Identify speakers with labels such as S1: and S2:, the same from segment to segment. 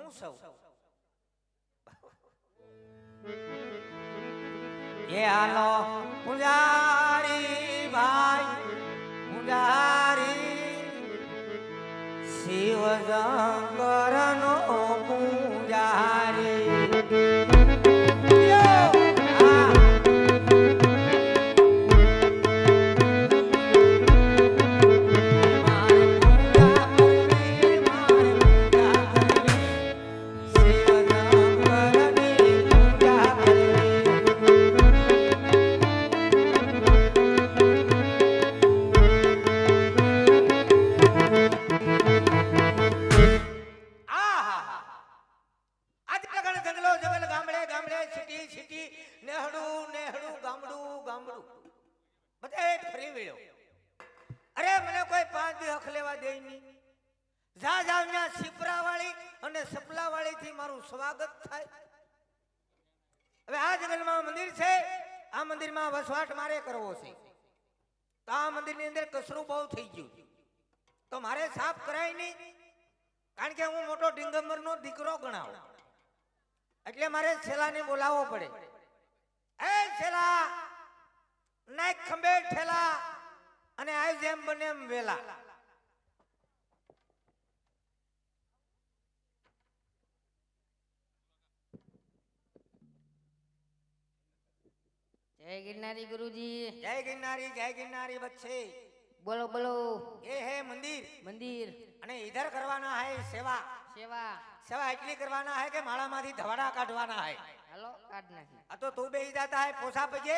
S1: હું સૌ એ હાલો પૂજારી ભાઈ પૂજારી શિવ શંકર નો પૂજારી સ્વાગત થાય. હવે આ જંગલમાં મંદિર છે, આ મંદિરમાં વસવાટ મારે કરવો છે. તો આ મંદિરની અંદર કચરું બહુ થઈ ગયું, તો મારે સાફ કરાય નહીં, કારણ કે હું મોટો ડિંગંબરનો દીકરો ગણાવ, એટલે મારે છેલાને બોલાવવો પડે. એ છેલા નાખ ખંભે ઠેલા અને આય જેમ બને એમ વેલા.
S2: जय गिरनारी गुरुजी.
S1: जय गिरनारी बच्चे.
S2: बोलो बोलो.
S1: ये है मंदिर.
S2: मंदिर
S1: અને इधर करवाना है सेवा.
S2: सेवा
S1: सेवा એટલી કરવાના है કે માળામાંથી ધવાડા કાઢવાના है.
S2: हेलो काट नहीं.
S1: આ તો તું બેહી જાતા है પોસા પગે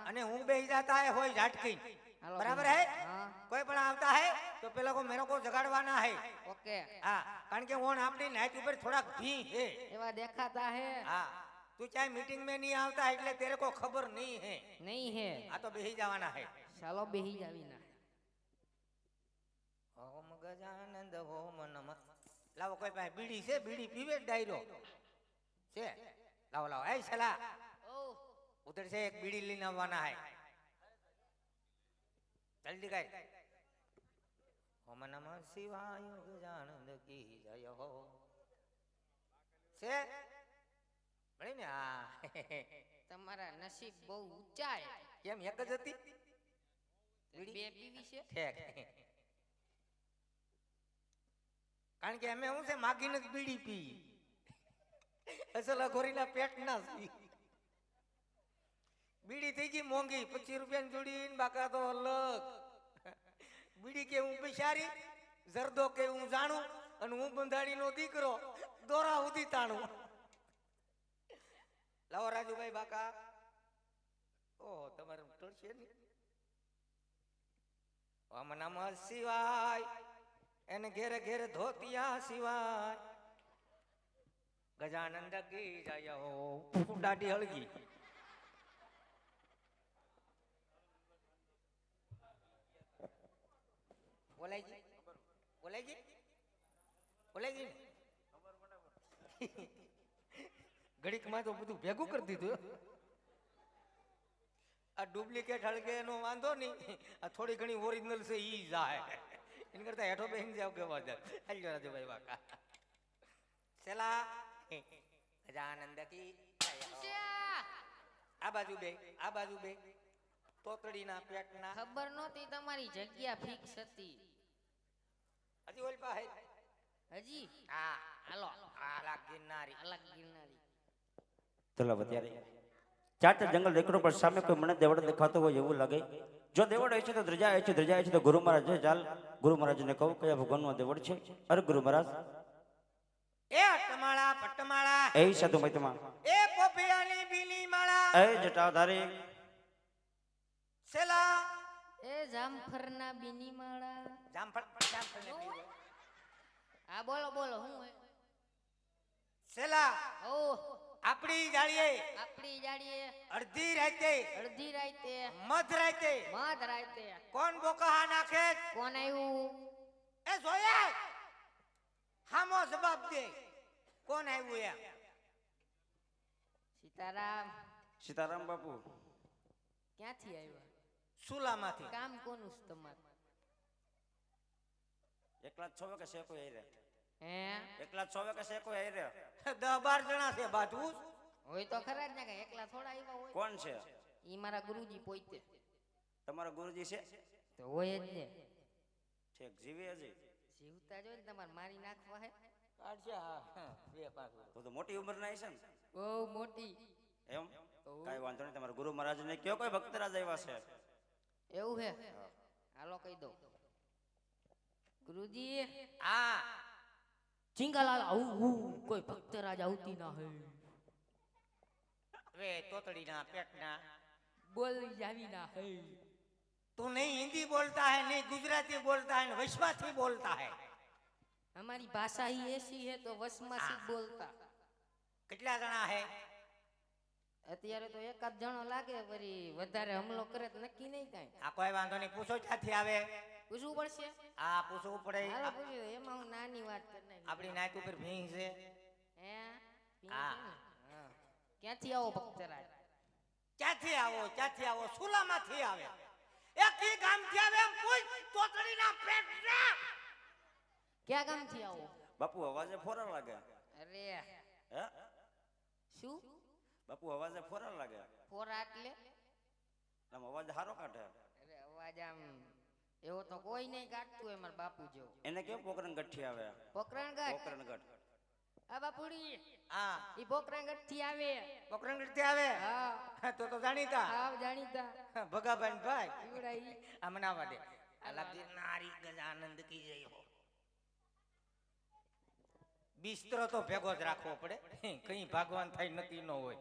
S1: અને હું બેહી જાता है હોય ઝાટકી. बराबर है. कोई પણ આવતા है तो पेलो को मेरे को जगाड़वाना है.
S2: ओके.
S1: हां કારણ કે ઓન આપણી નાઈટ ઉપર થોડા ભી है.
S2: એવા દેખાતા है.
S1: हां तू चाहे मीटिंग में नहीं आता એટલે तेरे को खबर नहीं है.
S2: नहीं है.
S1: आ तो बेही जावाना है.
S2: ચાલો બેહી જાવીના.
S1: ઓમ ગજાનંદ ઓમ નમઃ. લાવો કોઈ પાસે બીડી છે, બીડી પીવે ડાયરો છે. લાવો લાવો એ સલા ઉધર से एक बीड़ी लेने आवाना है. जल्दी गए. ओम नमः शिवाय गजानंद की जय हो से બળી ને. હા
S2: તમારા નસીબ બહુ ઊંચા છે.
S1: કેમ એક જ હતી
S2: બે પીવી છે.
S1: ઠેક કારણ કે અમે હું છે માગીને જ બીડી પી. અસલ અઘોરીના પેટ ના સી. બીડી થઈ ગઈ મોંઘી, 25 રૂપિયાની જોડી ને બાકા તો અલગ. બીડી કે હું બિચારી, જરદો કે હું જાણું, અને હું બંધાણીનો દીકરો દોરા ઉધી તાણું. લાવો રાજુભાઈ બાકા. ઓહો તમારે ટળશે ને. ઓમ નમઃ શિવાય. એને ઘેરે ઘેરે ધોતિયા શિવાય. ગજાનંદ કી જય હો. દાઢી હળગી. બોલાયજી બોલાયજી બોલાયજી. ઘડીક માં તો બધું ભેગું કરી દીધું. આ ડુપ્લિકેટ હળગે એનો વાંધો નહીં, આ થોડી ઘણી ઓરિજિનલ છે ઈ જાય. એને કરતા હેઠો બેહીને જાવ કેવા જાય. હાલ્યો રાજુભાઈ વાકા. સેલા ગજાનંદ કી આ બાજુ બે, આ બાજુ બે. તોતડીના પેટના.
S2: ખબર નહોતી તમારી જગ્યા ફિક્સ હતી.
S1: હજી ઓલ પાસે
S2: હજી.
S1: હા
S2: હાલો.
S1: આલા ગિરનારી.
S2: અલગ ગિરનારી.
S3: ચલો અત્યારે ચાર જંગલ રેકડો પર સામે કોઈ મને દેવડ દેખાતો હોય એવું લાગે. જો દેવડ હોય છે તો ધ્રજા હોય છે, ધ્રજા હોય છે તો ગુરુ મહારાજ છે. ચાલ ગુરુ મહારાજને કહું કયા ભગવાનનો દેવડ છે. અરે ગુરુ મહારાજ.
S1: એ અટમાળા પટમાળા.
S3: એ સાધુ મૈતમા.
S1: એ પોપિયાની બીલી માળા.
S3: એ જટાધારી.
S1: સેલા
S2: એ જામફરના બીની માળા.
S1: જામફળ ને બી.
S2: હા બોલો બોલો. હું
S1: સેલા
S2: ઓ
S1: આપણી જાળીએ
S2: આપણી જાડીએ
S1: અડધી રાતે
S2: અડધી રાતે
S1: મધ રાતે
S2: મધ રાતે
S1: કોણ બોકા નાખે?
S2: કોણ આવ્યું?
S1: એ જોયા હામો જવાબ દે. કોણ આવ્યું એમ?
S2: સીતારામ.
S3: સીતારામ બાપુ.
S2: ક્યાંથી આવ્યા?
S1: સુલામાંથી.
S2: કામ કોનું છે તમારું?
S3: એકલા છો કે છે કોઈ આરે?
S2: હે
S3: એકલા છોવે કે છે કોઈ હારે
S1: 10-12 જણા છે બાજુ.
S2: હોય તો ખરા જ ને કે એકલા થોડા આવ્યા હોય.
S3: કોણ છે
S2: ઈ મારા ગુરુજી પોતે
S3: તમારા ગુરુજી છે
S2: તો હોય જ ને.
S3: ઠીક જીવે હજી
S2: જીવતા જોઈ ને તમારે મારી નાખવા હે.
S1: કાઢશે હા 2-5
S3: તો મોટી ઉંમર ના છે ને
S2: બહુ મોટી.
S3: એમ કાઈ વાંધો નહીં તમારા ગુરુ મહારાજ ને કયો કોઈ ભક્તરાજ આવ્યા છે
S2: એવું હે હાલો કહી દઉં. ગુરુજી
S1: હા
S2: ચિંગાલાલ આવું કોઈ ભક્તરાજ આવતી ના હે.
S1: વે તોતડીના પેટના
S2: બોલી જાવી ના હે.
S1: તું નહીં હિન્દી બોलता है नहीं गुजराती बोलता है वैश्वासी बोलता है.
S2: हमारी भाषा ही ऐसी है तो वसमासी बोलता.
S1: કેટલા જણા હે
S2: અત્યારે તો એકાદ જણો લાગે વળી વધારે હુમલો કરે તો નક્કી નહીં કાંઈ.
S1: આ કોઈ વાંધો નહીં પૂછો ક્યાંથી આવે
S2: પૂછવું પડશે.
S1: આ પૂછવું પડે
S2: હાલો પૂછી લો. એમાં હું નાની વાત કરી નાખી.
S1: આપણી નાક ઉપર ભીંગ છે
S2: હે ભીમ
S1: હા.
S2: છે ને? હા. ક્યાંથી આવો ભક્તરાજ?
S1: ક્યાંથી આવો સુલામાંથી આવે એકી ગામથી આવે એમ પૂછ તોતડીના પેટના
S2: ક્યાં ગામથી આવો?
S3: બાપુ અવાજે ફોરા લાગે
S2: અરે
S3: હે
S2: શું
S3: બાપુ અવાજે ફોરા લાગે
S2: ફોરા એટલે?
S3: આમ અવાજ હારો કાઢે
S2: અરે અવાજ આમ એવો તો કોઈ નહીં કાઢતું હોય મારા બાપુ જેવો.
S3: એને કેમ પોકરણ ગઠ્ઠી આવે
S2: પોકરણગઢ
S3: પોકરણ ગઠ
S2: આ બાપુડી
S1: હા
S2: ઈ પોકરણગઢ થી આવે.
S1: પોકરણગઢથી આવે
S2: હા
S1: તો જાણીતા
S2: આવ જાણીતા
S1: ભગાભાઈ ભાઈ
S2: ઈવડા ઈ.
S1: આ મનાવા દે અલા ગિરનારી ગજાનંદ કી જય હો બિસ્તરો તો ભેગો જ રાખવો પડે કઈ ભાગવાન થાય નક્કી ન હોય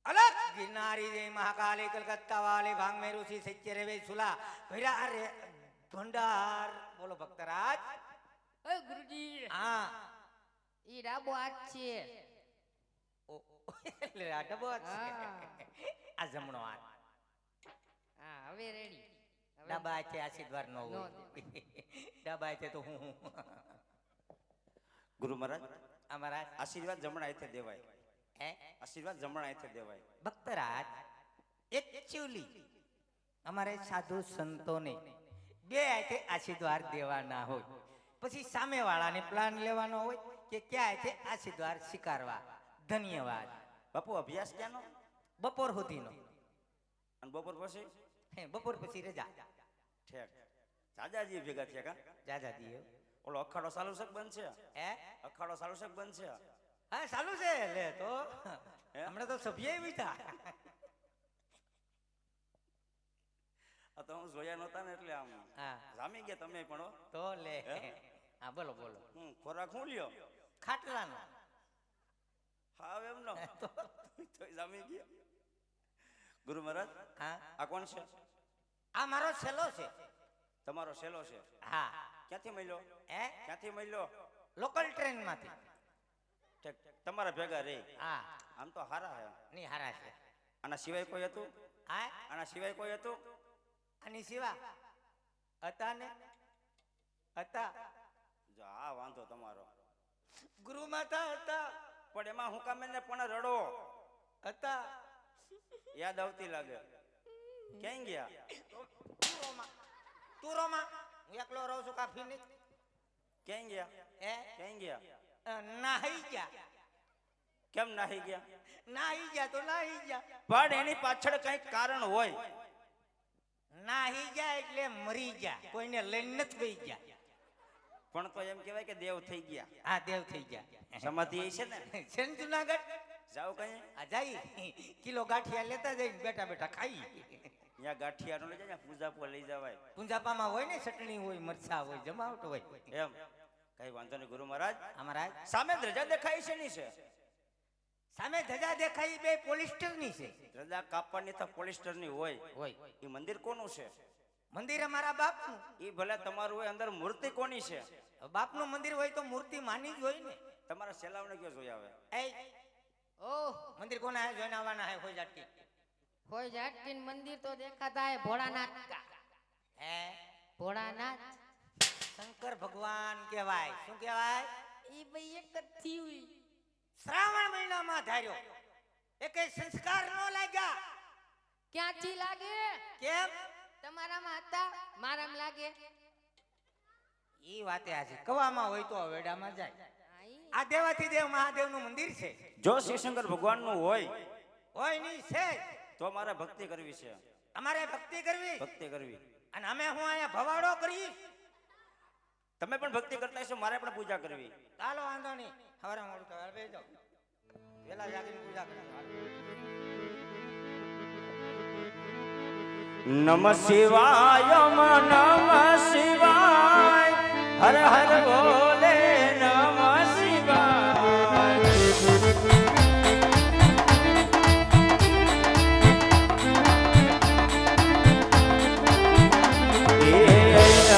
S1: અલગ गिरनारी जय महाकाली कलकत्ता वाले भांग में ऋषि सच्चे रे वे सुला भैरा अरे भंडार बोलो भक्तराज
S2: એ ગુરુજી
S1: हाँ
S2: ઈ ડાબો હાથ છે.
S1: ओ ले आ डबो
S2: હા
S1: आ जमणो हाथ
S2: હા હવે રેડી.
S1: डबा છે આશીર્વાદ નો
S2: નો
S1: હોય डबा છે તો હું
S3: ગુરુ મહારાજ
S1: અમારા
S3: આશીર્વાદ જમણા હાથે દેવાય
S1: હે
S3: આશીર્વાદ જમણા હાથે દેવાય
S1: ભક્તરાજ એકચ્યુઅલી અમારે સાધુ સંતોને બે હાથે આશીર્વાદ દેવાના હોય પછી સામેવાળાને પ્લાન લેવાનો હોય કે ક્યાં હાથે આશીર્વાદ સ્વીકારવા. ધન્યવાદ.
S3: બાપુ અભ્યાસ ક્યાંનો
S1: બપોર સુધીનો
S3: અને બપોર પછી
S1: બપોર પછી રજા
S3: ઠેક જાજાજી ભેગા થયા કા
S1: જાજા દીએ
S3: ઓલો અખાડો ચાલુ છે કે બંધ છે
S1: હે
S3: અખાડો ચાલુ છે કે બંધ છે
S1: હા ચાલુ છે લે તો હમણાં તો સભ્ય બીઠા
S3: આ તો હું જોયા નહોતા ને એટલે આમ
S1: હા
S3: જામી ગયા તમે પણ હો.
S1: તો લે હા બોલો બોલો
S3: ખોરાક શું લ્યો
S1: ખાટલાનો
S3: હા એમ નો તોય જામી ગયા ગુરુ મહારાજ
S1: હા
S3: આ કોણ છે
S1: આ મારો છેલ્લો છે
S3: તમારો શેલો છે
S1: હા
S3: ક્યાંથી મળ્યો
S1: હે
S3: ક્યાંથી મળ્યો
S1: લોકલ ટ્રેન માંથી
S3: ઠેક તમારા ભેગા રે
S1: હા
S3: આમ તો હારા હે
S1: ની હારા છે
S3: આના સિવાય કોઈ હતું
S1: હા
S3: આના સિવાય કોઈ હતું
S1: આની સિવા હતા ને હતા
S3: જો આ વાંધો તમારો
S1: ગુરુ માતા હતા
S3: પણ એમાં હું કામ એને પણ રડો
S1: હતા
S3: યાદ આવતી લાગે ક્યાં ગયા
S1: તુરોમાં હું એકલો રહું છું કાફી નહીં
S3: ક્યાં ગયા
S1: હે
S3: ક્યાં ગયા
S1: નાહી ગયા
S3: કેમ નાહી ગયા
S1: નાહી ગયા તો નાહી ગયા
S3: પણ એની પાછળ કઈક કારણ હોય
S1: નાહી ગયા એટલે મરી ગયા કોઈને લઈને નથી વહી ગયા
S3: પણ તો એમ કહેવાય કે દેવ થઈ ગયા
S1: હા દેવ થઈ ગયા
S3: સમાધિ એ છે ને
S1: છે ને જુનાગઢ
S3: જાવ કઈ
S1: આ જાય કિલો ગાંઠિયા લેતા જઈને બેઠા બેઠા ખાઈ
S3: ત્યાં ગાંઠિયા નો લઈ જાય પૂજા પર લઈ જવાય
S1: પુંજાપામાં હોય ને ચટણી હોય મરચા હોય જમાવટ હોય
S3: એમ કઈ વાંધો નહીં ગુરુ મહારાજ
S1: અમારા
S3: સામે ધ્વજા દેખાય છે ની છે
S1: સામે ધજા દેખાઈ બે પોલિસ્ટર ની છે
S3: ધ્વજા કાપવાની તો પોલિસ્ટર ની હોય
S1: હોય
S3: એ મંદિર કોનું છે
S1: મંદિર અમારા બાપનું
S3: એ ભલે તમારું હોય અંદર મૂર્તિ કોની છે
S1: બાપનું મંદિર હોય તો મૂર્તિ માની જ હોય ને
S3: તમારા સેલાવને કયો જોઈ આવે
S1: એ
S2: ઓહ
S1: મંદિર કોના હે જોઈને આવવાના હે કોઈ જાટકી
S2: કોઈ જાટકીન મંદિર તો દેખાતા હે ભોળાનાથ કા.
S1: હે
S2: ભોળાનાથ
S1: શંકર ભગવાન કહેવાય શું કહેવાય
S2: ઈ ભાઈ એક જ થયું.
S1: શ્રાવણ મહિનામાં ધાર્યો એકે સંસ્કાર નો લાગ્યા
S2: ક્યાંથી લાગે?
S1: કેમ
S2: તમારામાં હતા મારામાં લાગે.
S1: ઈ વાતે આજે કવામાં હોય તો વેડામાં જાય.
S2: હા, ઈ.
S1: આ દેવાથી દેવ મહાદેવનું મંદિર છે.
S3: જો શિવશંકર ભગવાનનું હોય
S1: હોય નહીં છે.
S3: તો મારે ભક્તિ કરવી છે.
S1: અમારે ભક્તિ કરવી
S3: ભક્તિ કરવી.
S1: અને અમે હું અહીંયા ભવાડો કરી.
S3: તમે પણ ભક્તિ કરતા હશો, મારે પણ પૂજા કરવી.
S1: ચાલો વાંધો નહીં. હવારે મોડું થાય બે જાઓ. વેલા જાગીને પૂજા કરજો.
S3: નમઃ શિવાય નમઃ શિવાય હર હર બોલે નમઃ શિવાય.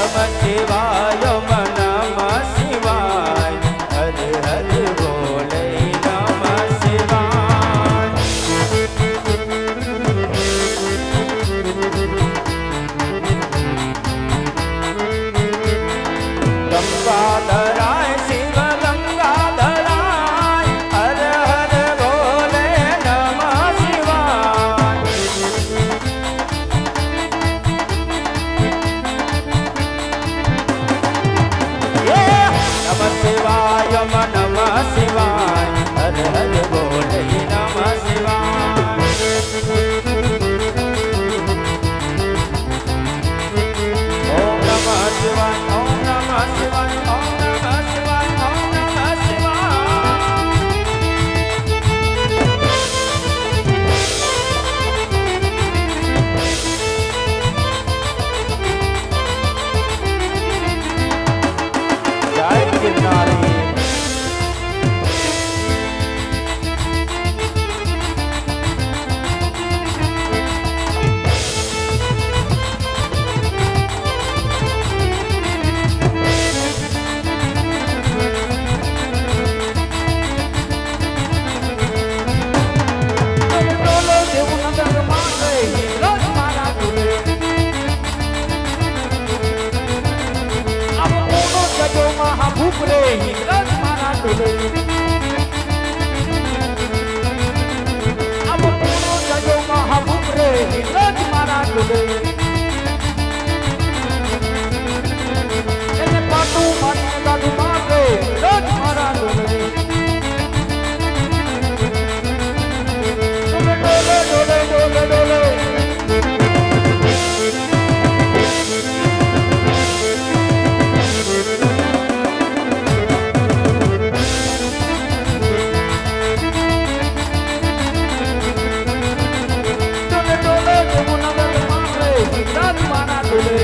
S3: નમઃ શિવાય નમઃ શિવાય હર હર બોલે નમઃ શિવાય. ગંગાધરાય શિવ ગંગાધરાય હર હર બોલે નમઃ શિવાય. નમઃ શિવાય નમઃ શિવાય હર હર બોલે નમઃ શિવાય. ઓમ નમઃ શિવાય ઓમ નમઃ શિવાય ઓમ નમઃ શિવાય ઓમ નમઃ શિવાય. જય ગિરનારી. ડોલો દેવું નગર માં ગઈ રોજ મારા ડોલે. આવો કોનો જજો મહાભૂપ રે રોજ મારા ડોલે. આવો કોનો જજો મહાભૂપ રે રોજ મારા ડોલે. એને પાટું માને દાદુ મારે રોજ મારા ડોલે. ડોલે ડોલે ડોલે ડોલે. ડોલે ડોલે દેવું નગર મારે રાજ મારા ડોલે.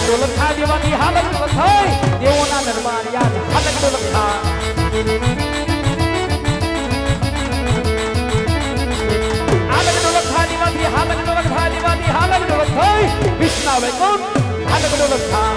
S3: ડોલક ખા દેવાની હાલત ન થઈ દેવોના દરબાર યાદ હાલત ડોલક ખા. હાલત ડોલક ખા દેવાની હાલત ડોલક ખા દેવાની હાલત ડોલક થઈ વિષ્ણા વૈકુંઠ હાલત ડોલક ખા.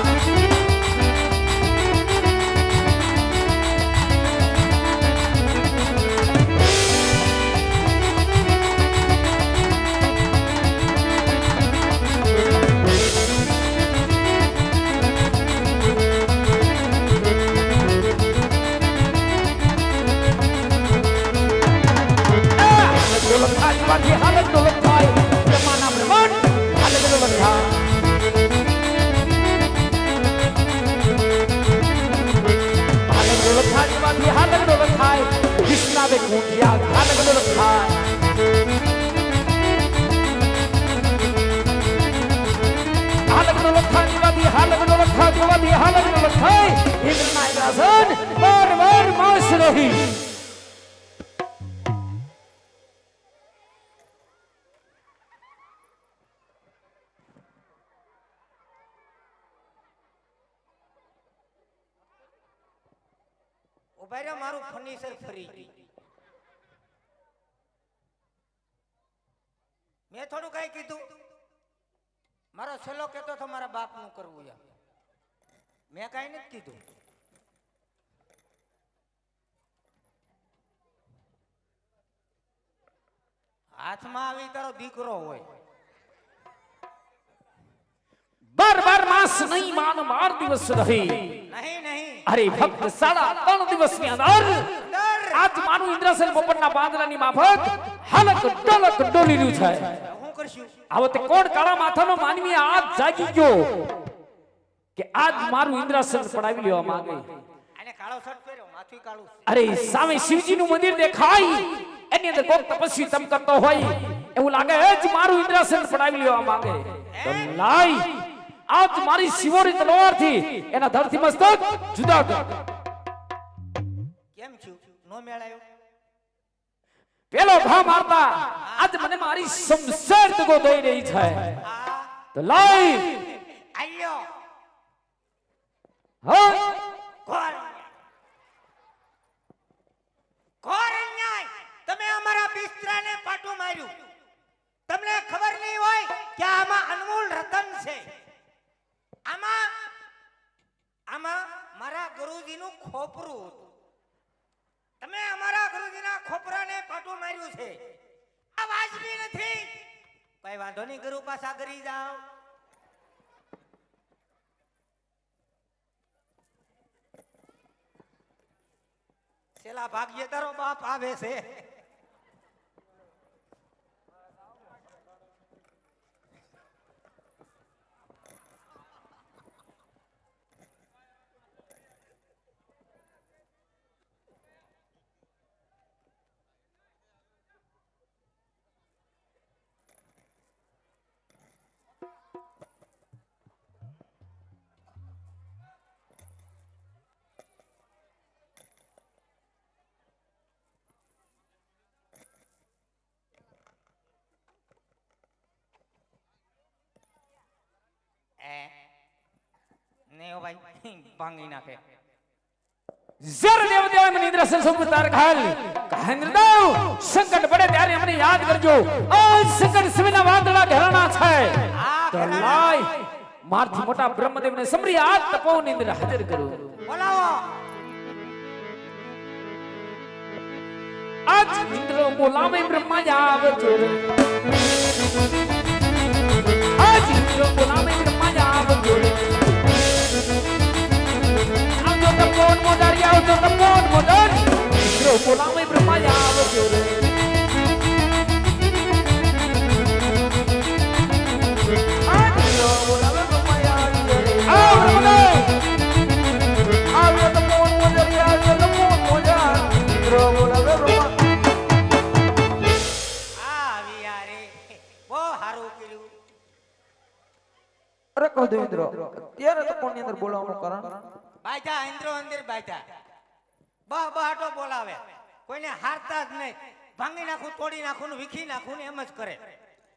S3: ડોલક ખા દેવાની હાલત ડોલક થાય બ્રહ્માના બ્રહ્માંડ હાલત ડોલક ખા. હાલત ડોલક ખા દેવાની હાલત ડોલક થાય વિષ્ણા વૈકુંઠ યાદ હાલત ડોલક થાય. હાલત ડોલક ખા દેવાની હાલત ડોલક ખા દેવાની હાલત ડોલક થાય ઇન્દ્રના ઇન્દ્રાસન બાર બાર માસ રહી.
S1: ઉભા રહ્યો, મારું ફર્નિચર ફરી ગયું. મેં થોડું કઈ કીધું. મારો છેલ્લો કહેતો હતો મારા બાપનું કરવું યાર. મેં કઈ નથી કીધું. હાથમાં આવી તારો દીકરો હોય.
S4: બાર બાર માસ નહીં માન 12 દિવસ રહી.
S1: નહીં નહીં
S4: અરે ફક્ત 3.5 દિવસની અંદર આજ મારું ઇન્દ્રસેન પોપટના પાંદડાની માફક હાલક ડોલક ડોલી રહ્યું છે.
S1: હું કરશું?
S4: આવો તે કોણ કાળા માથાનો માનવી આજ જાગી ગયો કે આજ મારું ઇન્દ્રાસન પડાવી લેવા માંગે.
S1: આને કાળો શર્ટ પહેર્યો, માથું કાળું છે.
S4: અરે સામે શિવજીનું મંદિર દેખાય, એની અંદર કોક તપસ્વી તપ કરતો હોય એવું લાગે જ મારું ઇન્દ્રાસન પડાવી લેવા માંગે. તો લાય આજ મારી શિવોરી તલવારથી એના ધરથી મસ્તક જુદા કર.
S1: કેમ છું? નો મેળાયો?
S4: પેલો ઘા મારતા આજ મને મારી શમશેર તકો દઈ રહી છે.
S1: આ
S4: તો લાય
S1: આલ્યો
S4: હા
S1: ઘોર ઘોર અન્યાય! તમે અમારા બિસ્તરાને પાટું માર્યું. તમને ખબર નહીં હોય કે આમાં અનમોલ રતન છે. આમાં મારા ગુરુજીનું ખોપરું હતું. તમે અમારા ગુરુજીના ખોપરાને પાટું માર્યું છે. આ વાજબી નથી. કઈ વાંધો નહીં, ગુરુ પાછા કરી જાઓ. છેલ્લા ભાગ્ય તારો બાપ આવે છે. ને ઓ ભાઈ ભાંગી નાખે.
S4: જર દેવ દેવ મને ઇન્દ્રાસન સોંપ તાર ખાલ કહેન્દ્રદેવ સંકટ પડે ત્યારે અમને યાદ કરજો. આ સંકટ સિવાયના વાદળા ઘેરાના છે. તો લાય મારથી મોટા બ્રહ્મદેવને સમરી આજ તપોની અંદર હાજર કરું.
S1: બોલાવો.
S4: આજ ઇન્દ્ર બોલાવે બ્રહ્મા આવજો રે. આજ ઇન્દ્ર બોલાવે બ્રહ્મા આવજો રે. આવજો તપોન મોદારી, આવજો તપોન મોદારી. ઇન્દ્ર બોલાવે બ્રહ્મા આવજો રે. આજ ઇન્દ્ર બોલાવે બ્રહ્મા આવજો રે. આવ બ્રહ્મદેવ, આવજો તપોન મોદારી, આવજો તપોન મોદારી. ઇન્દ્ર બોલાવે બ્રહ્મા.
S1: આવી યારે બહુ સારું કર્યું.
S5: અરે કહો દેવેન્દ્ર, અત્યારે તો કોની અંદર બોલાવવાનું કારણ?
S1: બાજા ઇન્દ્રો અંદર બાજા બહાટો બોલાવે. કોઈને હારતા જ નહીં. ભાંગી નાખું, તોડી નાખું ને વીખી નાખું ને એમ જ કરે.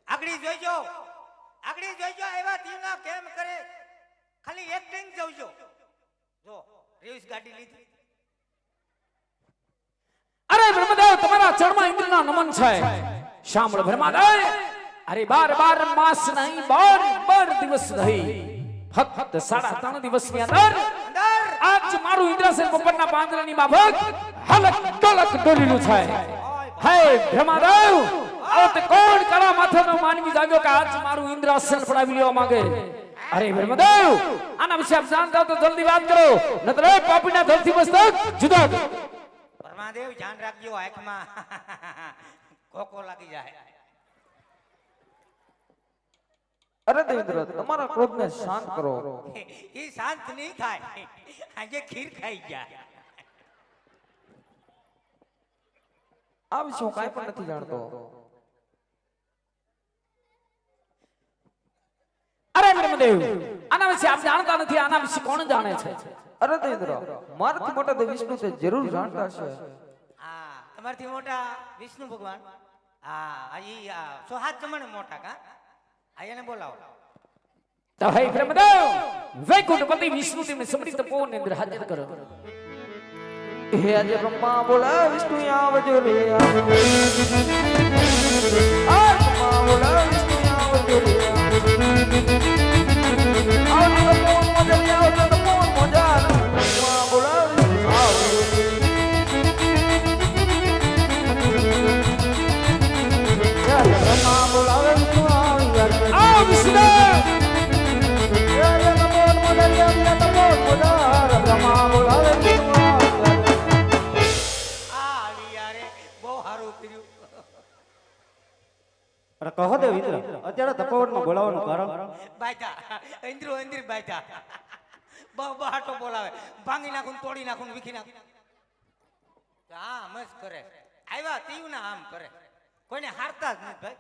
S1: આગળી જોઈજો, આગળી જોઈજો. એવા તીના કેમ કરે? ખાલી એક્ટિંગ જોઈજો. જો રેસ ગાડી લીધી.
S4: અરે બ્રહ્મદેવ, તમારા ચરણમાં ઇન્દ્રના નમન છે. સાંભળો બ્રહ્મદેવ, અરે 12 માસ નહીં, 12 દિવસ નહીં, ફક્ત 3.5 દિવસની અંદર આજ મારું ઇન્દ્રાસન બપોરના પાંદડાની માફક હલક ડોલક ડોલીલું છે. હે બ્રહ્મદેવ, આવો તે કોણ કાળા માથાનો માનવી જાગ્યો કે આજ મારું ઇન્દ્રાસન પડાવી લેવા માંગે? અરે બ્રહ્મદેવ, આના વિશે આપ જાણતા હો તો જલ્દી વાત કરો, નતર એ પાપીના ધરથી મસ્તક જુદા કરો.
S1: પરમાદેવ ધ્યાન રાખજો, આંખમાં કોકો લાગી જાય.
S5: અરે દેવેન્દ્ર, તમારા ક્રોધને શાંત કરો.
S1: એ શાંત નહીં થાય. આજે ખીર ખાઈ ગયા.
S5: આ વિશે હું કાંઈ પણ નથી જાણતો.
S4: અરે બ્રહ્મદેવ, આના વિશે આપ જાણતા નથી, આના વિશે કોણ જાણે છે?
S5: અરે દેવેન્દ્ર, મારાથી મોટા દેવ વિષ્ણુ તે જરૂર જાણતા છે.
S1: હા, તમારથી મોટા વિષ્ણુ ભગવાન. હા, ઈ સોહાત ચમણ મોટા કા. આ એને બોલાવો.
S4: તો હે બ્રહ્મદેવ, વૈકુંઠપતિ વિષ્ણુ તેમને સમૃદ્ધ તપોની અંદર હાજર કરો.
S5: હે આજે બ્રહ્મા બોલા વિષ્ણુ આવજો રે. આ બ્રહ્મા બોલા વિષ્ણુ આવજો રે. આવજો તપોન મોજારી, આવજો તપોન મોજારી. બ્રહ્મા બોલા વિષ્ણુ આવજો રે. બ્રહ્મા બોલાવે વિષ્ણુ આવજો રે.
S4: આવ વિષ્ણુ,
S5: આવજો તપોન મોજારી, આવજો તપોન મોજારી. બ્રહ્મા બોલાવે વિષ્ણુ આવજો રે.
S1: આ યારે બહુ સારું કર્યું.
S5: અરે કહો દે ઇન્દ્ર અત્યારે તપોવનમાં બોલાવવાનું કારણ
S1: બાજા ઇન્દ્રો ઇન્દ્ર બાજા બહાટો બોલાવે ભાંગી નાખું તોડી નાખું વિખી નાખું આમ જ કરે આવ્યા તીવ ના આમ કરે કોઈને હારતા જ નથી ભાઈ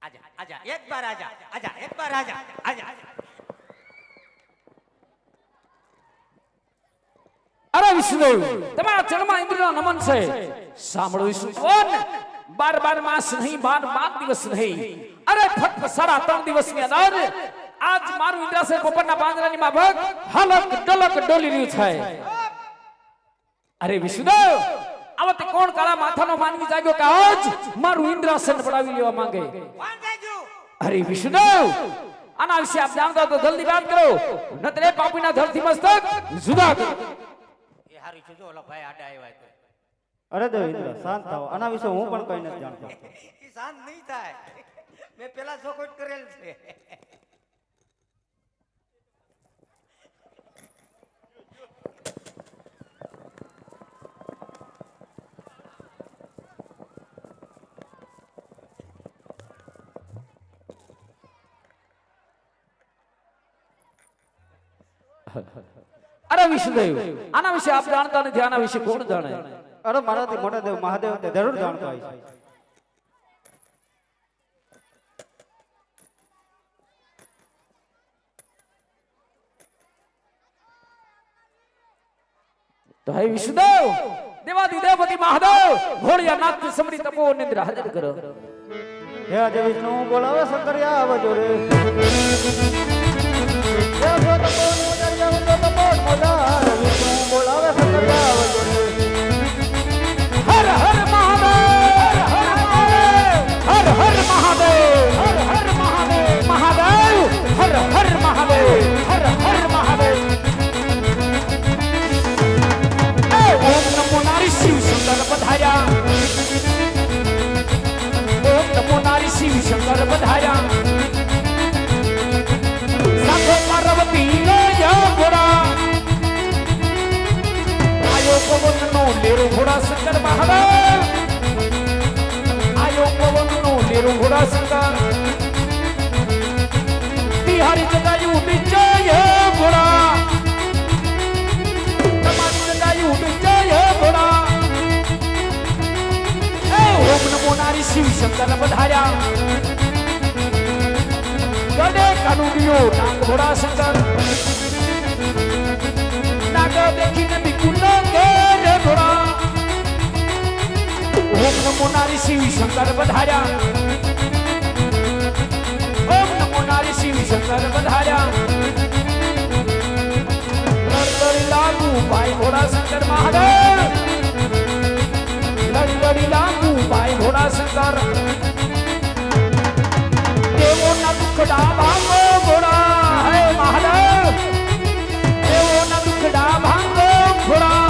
S1: આજા આજા એક બાર આજા આજા એક બાર આજા આજા
S4: અરે વિષ્ણુદેવ તમારા ચરણમાં ઇન્દ્રના નમન છે. સાંભળો વિષ્ણુદેવ 12 માસ નહીં 12 દિવસ નહીં અરે ફક્ત 3.5 દિવસની અંદર આજ મારું ઇન્દ્રાસન પોપટના પાંજરાની માફક હલક ડલક ડોલી રહ્યું છે. અરે વિષ્ણુદેવ આવતે કોણ કાળા માથાનો માનવી જાગ્યો કે આજ મારું ઇન્દ્રાસન પડાવી લેવા માંગે?
S1: કોણ જાગ્યું?
S4: અરે વિષ્ણુદેવ આના વિશે આપ જાણતા તો જલ્દી વાત કરો નતર એ પાપીના ધરતી મસ્તક જુદા કરો.
S1: એ હારી છે જો ઓલા ભાઈ આડા આવ્યા તો
S5: અરે દેવ ઇન્દ્ર શાંત થાવ આના વિશે હું પણ કઈ નથી જાણતો
S1: એ શાંત નહીં થાય મેં પેલા ચોખવટ કરેલ છે
S4: અરે વિષ્ણુદેવ આના વિશે આપ જાણતા નથી આના વિશે કોણ જાણે?
S5: અરે મારાથી મોટા દેવ મહાદેવ તે જરૂર જાણતા હોય છે
S4: તો હે વિષ્ણુદેવ દેવાદી દેવપતિ મહાદેવ ઘોડિયા નાથ સમરી તપો નિંદ્રા હાજર કરો.
S5: હે આજે વિષ્ણુ બોલાવે શંકરિયા આવજો રે હે જો તપો મોજારિયા આવજો તપો મોજાર વિષ્ણુ બોલાવે શંકરિયા આવજો રે
S4: હર હર મહાદેવ હર હર મહાદેવ હર હર મહાદેવ મહાદેવ હર હર મહાદેવ હર હર મહાદેવ. ઓમ નમો નારી શિવ શંકર પધાર્યા ઓમ નમો નારી શિવ શંકર પધાર્યા સાથે પાર્વતી નયા ઘોડા આયો પવન નો લેરો ઘોડા શંકર મહાદેવ આયો પવન નો લેરો ઘોડા શંકર બિહારી જગાયું વિજય ઘોડા તમારી જગાયું વિજય ઘોડા. ઓમ નમો નારી શિવ શંકર પધાર્યા ગડે કાનુડિયો નાગ ઘોડા શંકર નાગ દેખીને બિકુલ ગેરે ઘોડા. ઓમ નમો નારી શિવ શંકર પધાર્યા ઓમ નમો નારી શિવ શંકર પધાર્યા લડલડી લાગુ ભાઈ ઘોડા શંકર મહાદેવ લડલડી લાગુ ભાઈ ઘોડા શંકર દેવોના દુખડા ભાંગો ઘોડા હે મહાદેવ દેવોના દુખડા ભાંગો ઘોડા.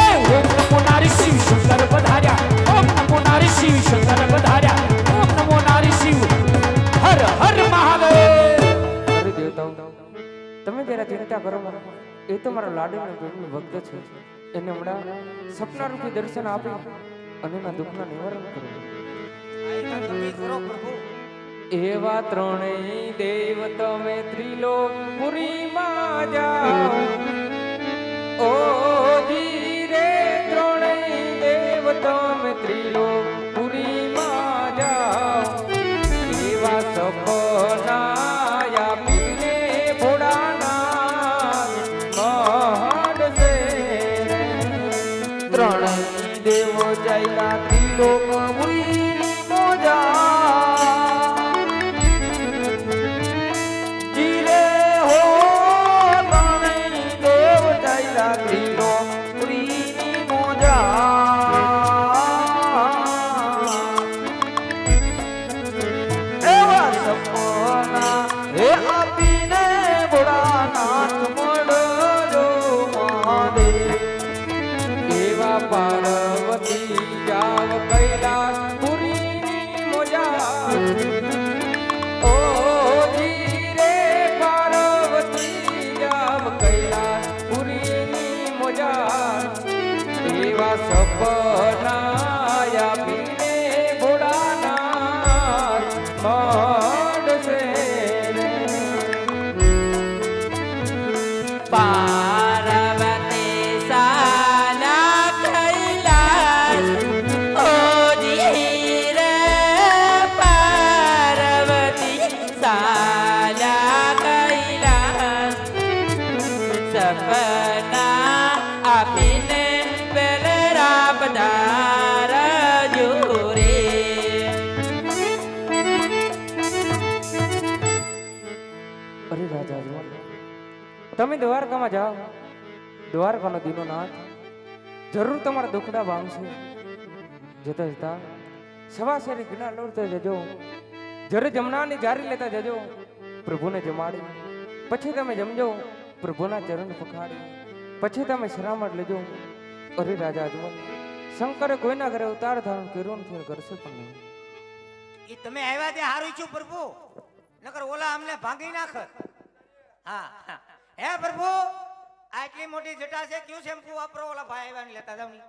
S4: ઓમ નમો નારી શિવ શંકર પધાર્યા ઓમ નમો નારી શિવ શંકર પધાર્યા ઓમ નમો નારી શિવ હર હર મહાદેવ.
S6: અરે દેવતાઓ તમે જરા ચિંતા કરો માં એ તો મારા લાડીનો પેટનો ભક્ત છે એને હમણાં સપના રૂપી દર્શન આપી અને એના દુઃખના નિવારણ કરો.
S1: આયકા તમે કરો પ્રભુ
S6: એવા ત્રણેય દેવ તમે ત્રિલોકપુરીમાં જાઓ ઓ ધીરે ત્રણેય દેવ તમે ત્રિલોકપુરીમાં જાઓ એવા સપના આપીને ભોળાનાથ મહાડશે ત્રણેય દેવો જયલા ત્રિલોકપુરી મોજા જીરે હો ત્રણેય દેવ જયલા ત્રિલોકપુરી મોજા એવા સપના હે આપીને ભોળાનાથ મળજો મહાદેવ એવા પાર્વતી જાવ કૈલાસપુરી તમે દ્વારકામાં જાઓ, દ્વારકાનો દીનોનાથ જરૂર તમારા દુખડા ભાંગશે. જતા જતા સવા શેરી ગિરનાર લોડતા જજો, જ્યારે જમનાની જારી લેતા જજો, પ્રભુને જમાડી પછી તમે જમજો, પ્રભુના ચરણ પખાડી પછી તમે શરામત લેજો. અરે રાજા અજમલ, શંકરે કોઈના ઘરે ઉતાર ધારણ કર્યો નથી, કરશે પણ નહીં.
S1: એ તમે આવ્યા તે હારું છું પ્રભુ, નકર ઓલા અમને ભાંગી નાખ. હા હા. હે પ્રભુ, આટલી મોટી જટા છે, ક્યું શેમ્પુ વાપરો? ઓલા ભાઈ આવ્યા ને લેતા જાવ ની.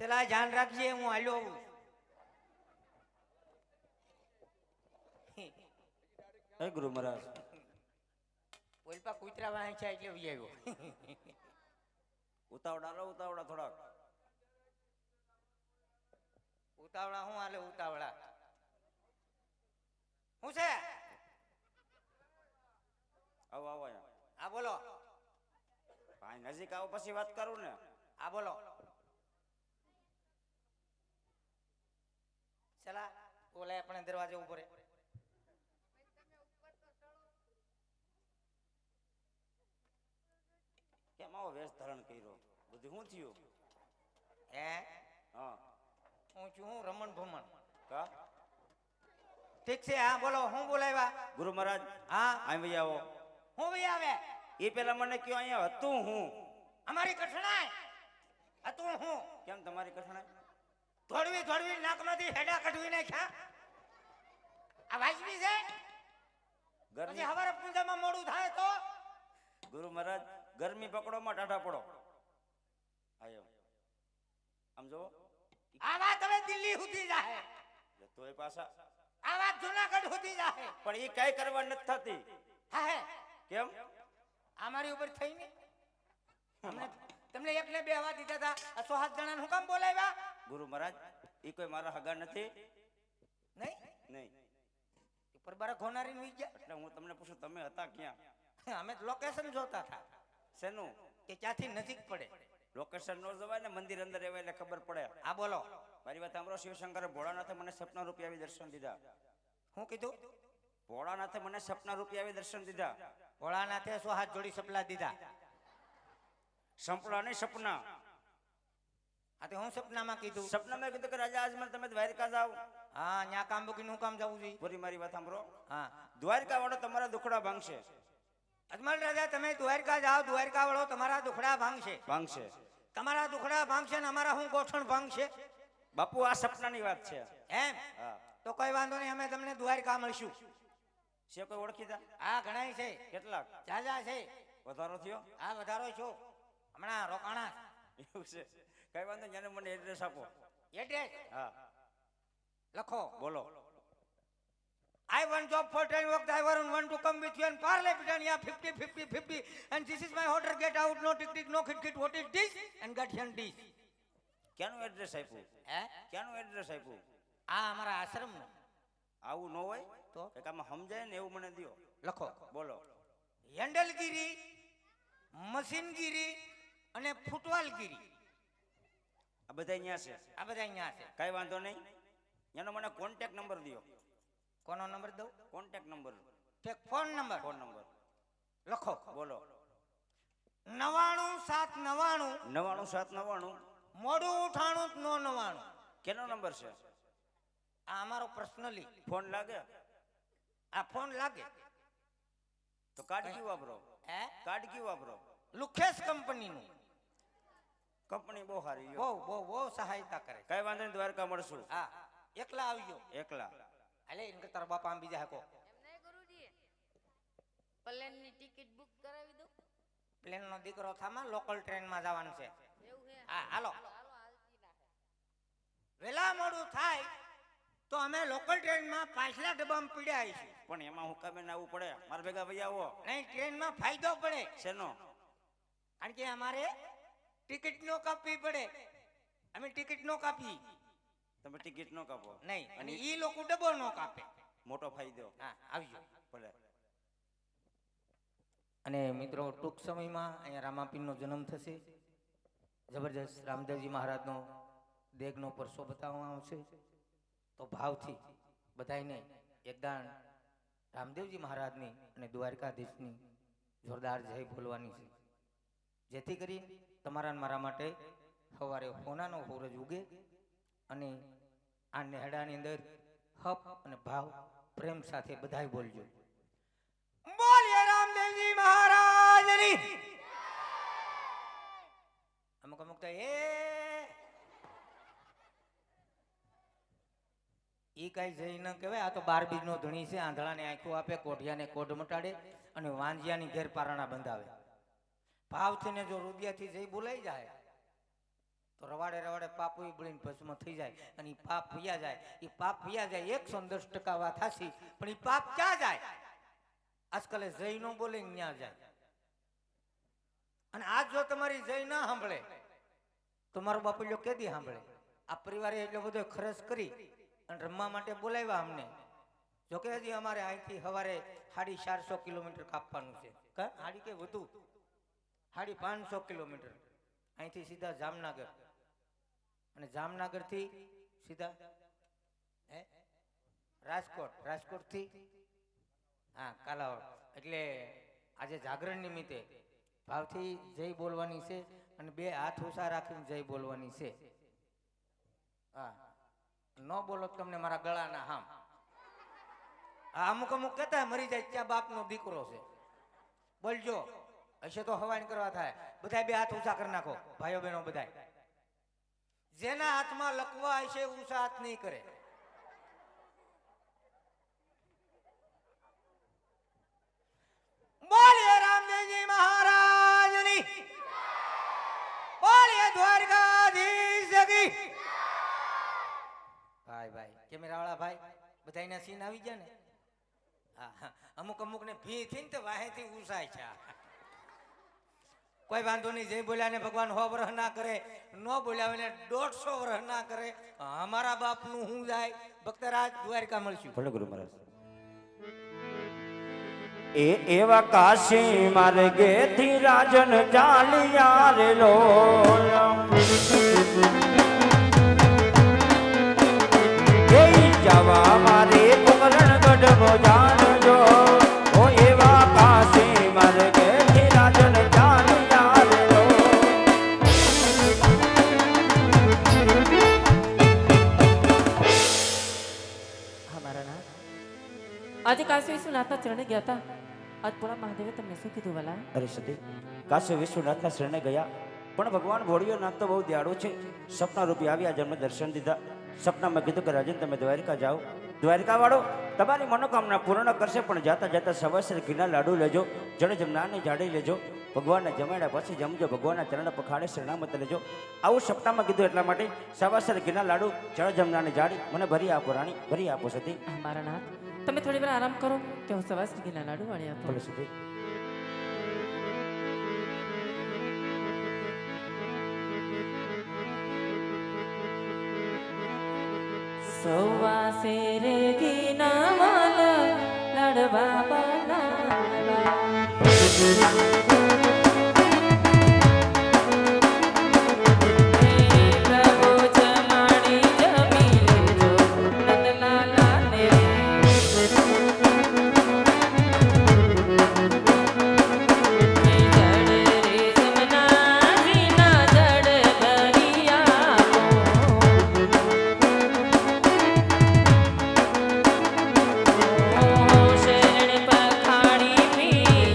S1: ચલા ધ્યાન રાખજે, હું હાલ્યો આવું.
S3: હે ગુરુ મહારાજ.
S1: ઓલપા કૂતરા વાહે છે એટલે વી આવ્યો.
S3: ઉતાવળા લો, ઉતાવળા થોડાક.
S1: ઉતાવળા હું હાલે ઉતાવળા? હું છે?
S3: આવો આવો અહીંયા.
S1: હા બોલો.
S3: ભાઈ નજીક આવો પછી વાત કરું ને.
S1: હા બોલો. ચલા ઓલા આપણે દરવાજે ઉભો રે.
S3: કેમ આવો વેશ ધારણ કર્યો? બધું શું થયું?
S1: હે
S3: હા
S1: હું છું હું રમણ ભમણ.
S3: કા
S1: ઠીક છે. હા બોલો, હું બોલાવ્યા?
S3: ગુરુ મહારાજ
S1: હા
S3: અહીં ભાઈ આવો.
S1: હું ભાઈ આવે?
S3: એ પેલા મને કયો અહીંયા હતું હું?
S1: અમારી કઠણાઈ હતું હું?
S3: કેમ તમારી કઠણાઈ?
S1: થોડવી થોડવી નાકમાંથી હેડા કઢવી નાખ્યા. આ વાજબી છે? પછી
S3: ગરમી
S1: હવારે પૂજામાં મોડું થાય તો?
S3: ગુરુ મહારાજ ગરમી પકડો માં ટાઢા પડો. આયો આમ જો.
S1: આ વાત હવે દિલ્હી સુધી જાય,
S3: તોય પાછા
S1: આ વાત જુનાગઢ સુધી જાય.
S3: પણ એ કઈ કરવા નથી થતી.
S1: હા હે
S3: કેમ?
S1: આ મારી ઉપર થઈ ને તમને એકને બે હવા દીધા હતા, આ 107 જણાને હું કામ બોલાવ્યા?
S3: ગુરુ મહારાજ એ કોઈ મારા હગા નથી.
S1: નહીં
S3: નહીં
S1: ઉપર બારા ખોનારી નું ગયા.
S3: એટલે હું તમને પૂછું તમે હતા ક્યાં?
S1: અમે લોકેશન જોતા હતા
S3: શેનું?
S1: કે ક્યાંથી નજીક પડે.
S3: લોકેશન નો જવાય ને, મંદિર અંદર એવા એટલે ખબર પડે.
S1: હા બોલો.
S3: મારી વાત સાંભળો. શિવશંકરે ભોળાનાથે મને સપના રૂપી આવી દર્શન દીધા.
S1: હું કીધું?
S3: ભોળાનાથે મને સપના રૂપી આવી દર્શન દીધા.
S1: ભોળાનાથે 100 હાથ જોડી સપલા દીધા.
S3: સંપળા નહીં સપના.
S1: આ તે હું સપનામાં કીધું?
S3: સપનામાં કીધું કે રાજા આજમલ તમે દ્વારકા જાઓ.
S1: હા ન્યા કામ મૂકીને હું કામ જવું જોઈએ?
S3: પૂરી મારી વાત સાંભળો.
S1: હા
S3: દ્વારકા વાળો તમારા દુખડા ભાંગશે.
S1: અજમલ રાજા તમે દ્વારકા જાઓ, દ્વારકા વાળો તમારા દુખડા ભાંગશે.
S3: ભાંગશે.
S1: તમારા દુખડા ભાંગશે ને અમારા હું ગોઠણ ભાંગશે.
S3: બાપુ આ સપનાની વાત છે.
S1: એમ?
S3: હા.
S1: તો કોઈ વાંધો નહીં, અમે તમને દ્વારકા મળશું.
S3: છે કોઈ ઓળખીતા?
S1: હા ઘણાય છે,
S3: કેટલાક?
S1: જાજા છે.
S3: વધારો થયો?
S1: હા વધારો છો, હમણાં રોકાણા.
S3: એવું છે? કઈ વાંધો નહીં, મને એડ્રેસ આપો.
S1: એડ્રેસ
S3: હા
S1: લખો.
S3: બોલો.
S1: I want job for 10 work. I want to come with you and parlay Britannia 50, 50, 50. And this is my order. Get out. No tick tick. No kit kit. What is this? And get here this.
S3: ક્યાંનું address આપ્યું?
S1: હે?
S3: ક્યાંનું address આપ્યું?
S1: આ અમારા આશ્રમનું.
S3: આવું ન હોય
S1: તો
S3: એક આમાં સમજાય ને એવું મને દ્યો.
S1: લખો.
S3: બોલો.
S1: હેન્ડલગીરી, મશીનગીરી અને ફૂટવાલગીરી.
S3: આ બધા અહીંયા છે.
S1: આ બધા અહીંયા છે.
S3: કઈ વાંધો નહીં. એનો મને કોન્ટેક્ટ નંબર દ્યો.
S1: કોનો નંબર દઉં?
S3: Contact number.
S1: ઠીક, ફોન નંબર.
S3: ફોન નંબર
S1: લખો.
S3: બોલો.
S1: 99799
S3: 99799.
S1: મોડું ઉઠાણું નો 99.
S3: કેનો નંબર છે?
S1: આ અમારો પર્સનલી
S3: ફોન લાગે?
S1: આ ફોન લાગે
S3: તો કાર્ડ કયું વાપરો?
S1: હે?
S3: કાર્ડ કયું વાપરો?
S1: લુખેશ કંપનીનું.
S3: કંપની બહુ સારી.
S1: બહુ બહુ બહુ સહાયતા કરે.
S3: કઈ વાંધો નહીં, દ્વારકા મળશું.
S1: હા એકલા આવજો.
S3: એકલા?
S1: હાલે ઇનકે તારા બાપા આમ બીજા હકો.
S2: એમ નહીં ગુરુજી, પ્લેનની ટિકિટ બુક કરાવી દો.
S1: પ્લેન નો દીકરો થામાં લોકલ ટ્રેન માં જવાનું છે.
S2: એવું હે?
S1: હા હાલો.
S2: હાલો હાલતી ના.
S1: વેલા મોડું થાય તો અમે લોકલ ટ્રેનમાં પાછલા ડબ્બામાં પીડ્યા આવીશું.
S3: પણ એમાં હું કામે આવવું પડે મારા ભેગા ભાઈ આવો
S1: નહીં, ટ્રેનમાં ફાયદો પડે,
S3: શેનો
S1: કારણ કે અમારે ટિકિટ નો કાપવી પડે. અમે ટિકિટ નો કાપી
S3: તમે ટિકિટ નો કાપો
S1: નહીં, અને ઈ લોકો ડબ્બો નો કાપે.
S3: મોટો ફાયદો
S1: હા, આવજો.
S3: ભલે
S1: અને મિત્રો, ટૂંક સમયમાં અહીંયા રામાપીરનો જન્મ થશે. જબરજસ્ત રામદેવજી મહારાજનો દેગનો પરસો બતાવવામાં આવશે. તો ભાવથી બધાયને એકદાન રામદેવજી મહારાજની અને દ્વારકાધીશની જોરદાર જય બોલવાની છે, જેથી કરી તમારા ને મારા માટે સવારે હોનાનો સૂરજ ઉગે અને આ નેહડાની અંદર હપ અને ભાવ પ્રેમ સાથે બધાય બોલજો. બોલીએ રામદેવજી મહારાજની. અમુક અમુક તો ઈ કઈ જઈ ન કહેવાય, આ તો 12 બીજનો ધણી છે. આંધળાને આંખો આપે, કોઢિયાને કોઢ મટાડે અને વાંજિયાની ઘેર પારણા બંધાવે. ભાવથી ને જો રુદિયાથી જઈ બોલાઈ જાય તો રવાડે રવાડે પાપ બળીને ભસ્મ થઈ જાય અને ઈ પાપ ભૈયા જાય. ઈ પાપ ભૈયા જાય 110% વાત હાસી, પણ ઈ પાપ ક્યાં જાય? આજકાલે જય નો બોલે ન્યા જાય. અને આજ જો તમારી જય ના સાંભળે તો મારો બાપુલ્યો કેદી સાંભળે? આ પરિવારે એટલો બધો ખર્ચ કરી અને રમવા માટે બોલાવ્યા અમને. જોકે હજી અમારે અહીંથી સવારે 450 કિલોમીટર કાપવાનું છે. હાડી કે વધુ 550 કિલોમીટર અહીંથી સીધા જામનગર, અને જામનગર થી સીધા રાજકોટ, રાજકોટ થી કાલાવડ. એટલે આજે જાગરણ નિમિત્તે ભાવથી જય બોલવાની છે અને 2 હાથ ઊંચા રાખીને જય બોલવાની છે. ન બોલો તમને મારા ગળાના હામ. અમુક અમુક કહેતા મરી જાય ત્યાં બાપનો દીકરો છે. બોલજો, હશે તો હવાન કરવા થાય. બધા 2 હાથ ઊંચા કરી નાખો ભાઈઓ બહેનો બધા. જેના હાથમાં લકવા હશે ઊંચા હાથ નહીં કરે. બોલીએ રામદેવજી મહારાજની. બોલીએ દ્વારકાધીશ કી. ભાઈ ભાઈ કેમેરા વાળા ભાઈ બધાયના સીન આવી ગયા ને? હા, અમુક અમુક ને ભી થી ને વાહેથી ઉસાય છે. કોઈ વાંધો નહીં, જય બોલ્યા ને ભગવાન 100 વર્ષ ના કરે, ન બોલ્યા ને 150 વર્ષ ના કરે. અમારા બાપ નું હું જાય. ભક્તરાજ દ્વારકા મળશું.
S3: ભલે ગુરુ મહારાજ. એ એવા કાશી માર્ગે થી રાજન ચાલ્યા રે લોલ. એ જવા મારે કુકરણ ગઢનો જાણજો. ઓ એવા કાશી માર્ગે થી રાજન ચાલ્યા રે લોલ.
S7: હમારા નાથ, આજે કાશી વિશ્વનાથના ચરણે ગયા હતા. આજ ભોળા મહાદેવે તમને શું કીધું વાલા?
S3: અરે સતી, કાશી વિશ્વનાથના શરણે ગયા, પણ ભગવાન ભોળિયોનાથ તો બહુ દયાળુ છે. સપના રૂપી આવ્યા, જન્મ દર્શન દીધા. સપનામાં કીધું કે રાજન તમે દ્વારકા જાઓ. દ્વારકા વાળો તમારી મનોકામના પૂર્ણ કરશે, પણ જાતા જાતા સવાસર ઘીના લાડુ લેજો, જળ જમનાની જાડી લેજો. ભગવાનને જમાડ્યા પછી જમજો, ભગવાનના ચરણ પખાડે શરણામત લેજો. આવું સપનામાં કીધું એટલા માટે સવાસર ઘીના લાડુ, જળ જમનાની જાડી મને ભરી આપો રાણી, ભરી આપો સતી.
S7: મારા નાથ, તમે થોડી વાર આરામ કરો કે હું સવાસ ઘીના લાડુ વાળી આપું.
S3: બોલો સતી.
S7: સવાસે રે ઘીના વાલા લાડવા બનાવા. શરણ પખાડી પી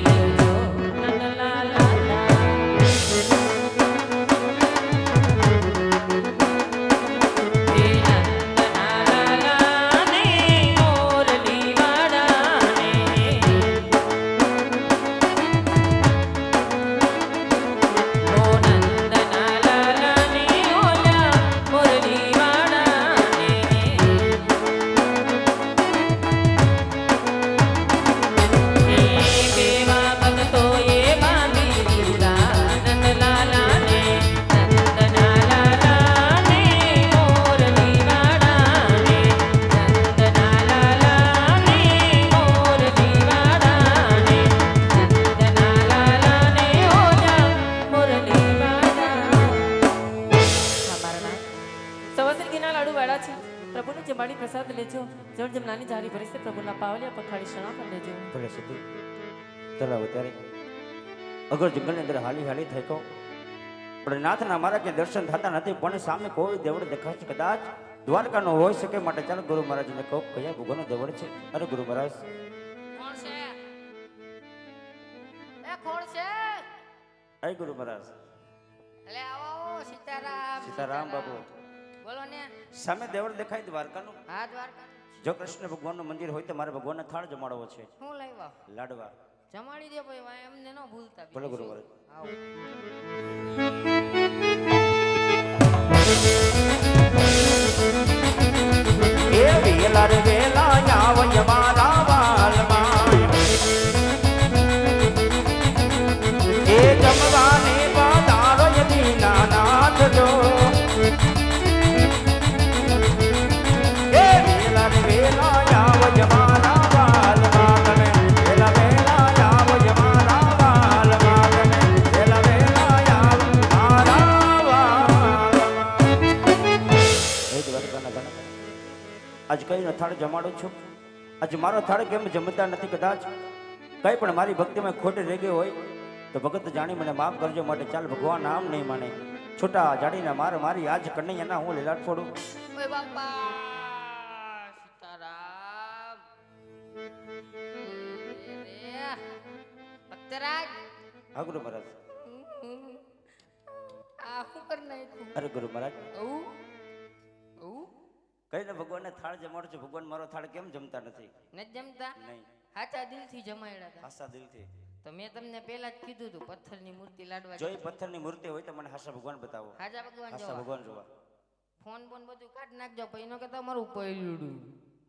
S7: પ્રસાદ લેજો જળ જમનાની જારી ભરી છે પ્રભુના પાવલિયા પખાડી શણા કરી લેજો
S3: ભલે સતી ચલો અત્યારે અગર જંગલની અંદર હાલી હાલી થઈ કહો પણ નાથના મારા કે દર્શન થતા નથી પણ સામે કોઈ દેવળ દેખાશે કદાચ દ્વારકાનો હોઈ શકે માટે ચાલો ગુરુ મહારાજને કહો કયા ભગવાનનો દેવળ છે અરે ગુરુ મહારાજ
S2: કોણ છે એ કોણ છે
S3: અરે ગુરુ મહારાજ
S2: એટલે આવો સીતારામ
S3: સીતારામ બાપુ
S2: બોલો ને
S3: સામે દેવળ દેખાય દ્વારકાનું
S2: હા દ્વારકા
S3: જો કૃષ્ણ ભગવાનનું મંદિર હોય તો મારે ભગવાનને થાળ જમાડવો છે
S2: શું લાવ્યા
S3: લાડવા
S2: જમાડી દે ભાઈ વાય એમને ન ભૂલતા
S3: ભલે ગુરુ
S2: બીજું
S3: મહારાજ
S2: આવો.
S3: એ વેલા રે વેલા આવય મારા વાલમાં એ જમવાને પધારો દીનાનાથ જો એ વેલા રે વેલા આવય મારા વાલમાં તમે વેલા વેલા આવય મારા વાલમાં તમે વેલા વેલા આવ મારા વાલમાં એ દ્વારકાના ગણ આજ કઈ થાળ જમાડું છું આજ મારો થાળ કેમ જમતા નથી કદાચ કઈ પણ મારી ભક્તિમાં ખોટ રહી ગઈ હોય તો ભગત જાણી મને માફ કરજો માટે ચાલ ભગવાન નામ નહીં માને છોટા જાડીને મારી આજ કનૈયાના હું લીલાટ છોડું
S2: ઓય બાપા સીતારામ રે ભક્તરાજ
S3: હા ગુરુ મહારાજ
S2: આ શું કર નાખ્યું
S3: અરે ગુરુ મહારાજ
S2: આવું
S3: કઈને ભગવાનને થાળ જમાડું છું ભગવાન મારો થાળ કેમ જમતા નથી
S2: નથી જમતા
S3: નહીં
S2: સાચા દિલથી જમાડ્યા હતા
S3: હાસા દિલથી
S2: તો મેં તમને પહેલા જ કીધું હતું પથ્થરની મૂર્તિ લાડવા
S3: જો એ પથ્થરની મૂર્તિ હોય તો મને હાસા ભગવાન બતાવો
S2: હાજા ભગવાન
S3: હાસા
S2: જોવા
S3: ભગવાન જોવા
S2: ફોન બોન બધું કાઢ નાખજો પછી એનો કરતા મારું પૈલુડું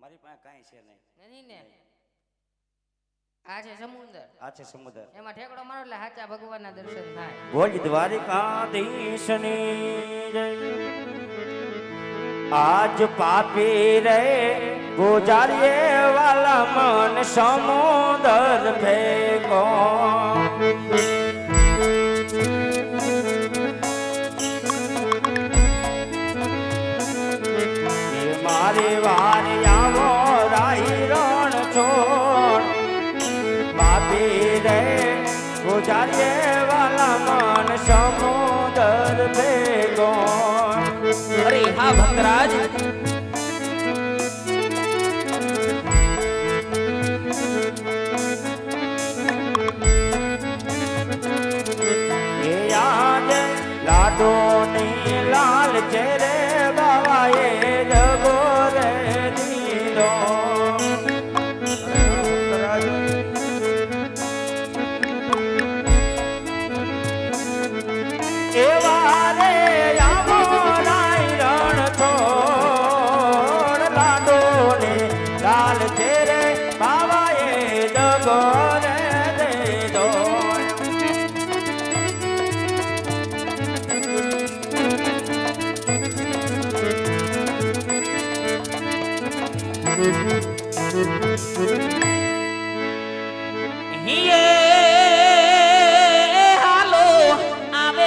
S3: મારી પાસે કાંઈ છે નહીં
S2: નથી ને આ છે સમુદ્ર
S3: આ છે સમુદ્ર
S2: એમાં ઠેકડો મારો એટલે સાચા ભગવાનના દર્શન થાય
S3: બોલ દ્વારિકાધીશની જય આજ પાપી રે ગુજારીએ વાલા મન સમુદર ફેકો મારી વારી આવો રાહી રણ છોડ પાપી રે ગુજારીએ વાલા મન સમુદર ફેકો
S4: અરે હા ભક્તરાજ
S3: એ યાદ લાડો ની લાલ ચેરે બાવાએ જગો રે દીધો એવા રે આવો રાય રણ છોડ લાડો ને લાલ ચેરે બાવાએ જગો રે દીધો
S5: Thank you.